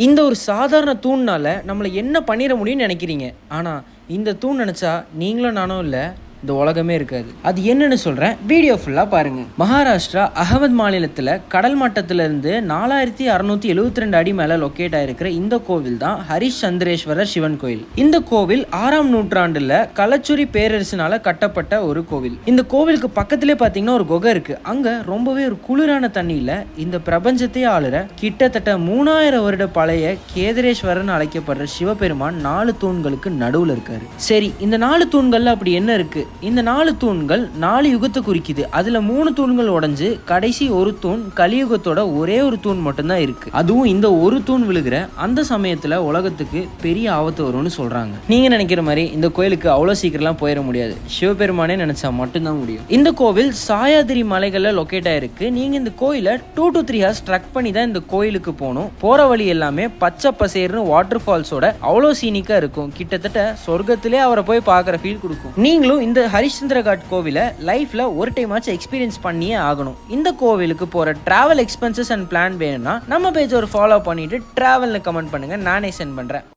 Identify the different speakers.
Speaker 1: இந்த ஒரு சாதாரண தூண்னால நம்மள என்ன பண்ணிட முடியும்னு நினைக்கிறீங்க? ஆனா இந்த தூண் நினைச்சா நீங்களும் நானும் இல்ல, இந்த உலகமே இருக்காது. அது என்னன்னு சொல்றேன், வீடியோ ஃபுல்லா பாருங்க. மகாராஷ்டிரா அகமது மாநிலத்துல கடல் மட்டத்துல இருந்து 4672 அடி மேல லொக்கேட் ஆயிருக்கிற இந்த கோவில் தான் ஹரிஷ் சந்திரேஸ்வரர் சிவன் கோயில். இந்த கோவில் 6ஆம் நூற்றாண்டுல கலச்சுரி பேரரசினால கட்டப்பட்ட ஒரு கோவில். இந்த கோவிலுக்கு பக்கத்திலே பாத்தீங்கன்னா ஒரு குகை இருக்கு. அங்க ரொம்பவே ஒரு குளிரான தண்ணியில இந்த பிரபஞ்சத்தையே ஆளுற கிட்டத்தட்ட 3000 வருட பழைய கேதரேஸ்வரன் அழைக்கப்படுற சிவபெருமான் 4 தூண்களுக்கு நடுவுல இருக்காரு. சரி, இந்த 4 தூண்கள்ல அப்படி என்ன இருக்கு? இந்த 4 தூண்கள் 4 யுகத்தை குறிக்குது. அதுல 3 தூண்கள் உடைஞ்சு கடைசி ஒரு தூண் கலியுகத்தோட ஒரே ஒரு தூண் மட்டும்தான் இருக்கு. அதுவும் இந்த ஒரு தூண் விழுகிற அந்த சமயத்துல உலகத்துக்கு பெரிய ஆபத்து வரும்னு சொல்றாங்க. நீங்க நினைக்கிற மாதிரி இந்த கோயிலுக்கு அவ்வளவு சீக்கிரம்லாம் போயிட முடியாது. சிவபெருமானே நினைச்சா மட்டும்தான் முடியும். இந்த கோவில் சாயாதிரி மலைகள்ல லொக்கேட் ஆயிருக்கு. நீங்க இந்த கோயிலை 2 to 3 hours ட்ரக் பண்ணி தான் இந்த கோயிலுக்கு போகணும். போற வழி எல்லாமே பச்சை பசேர்னு வாட்டர் ஃபால்ஸோட அவ்வளோ சீனிக்கா இருக்கும். கிட்டத்தட்ட சொர்க்கத்திலே அவரை போய் பார்க்குற ஃபீல் கொடுக்கும். நீங்களும் இந்த ஹரிச்சந்திர காட் கோவிலை லைஃப்ல ஒரு டைம் ஆச்சு எக்ஸ்பீரியன்ஸ் பண்ணியே ஆகணும். இந்த கோவிலுக்கு போற டிராவல் எக்ஸ்பென்சஸ் அண்ட் பிளான் வேணும்னா நம்ம பேஜ் ஒரு ஃபாலோ பண்ணிட்டு டிராவல்னு கமெண்ட் பண்ணுங்க, நானே சென்ட் பண்றேன்.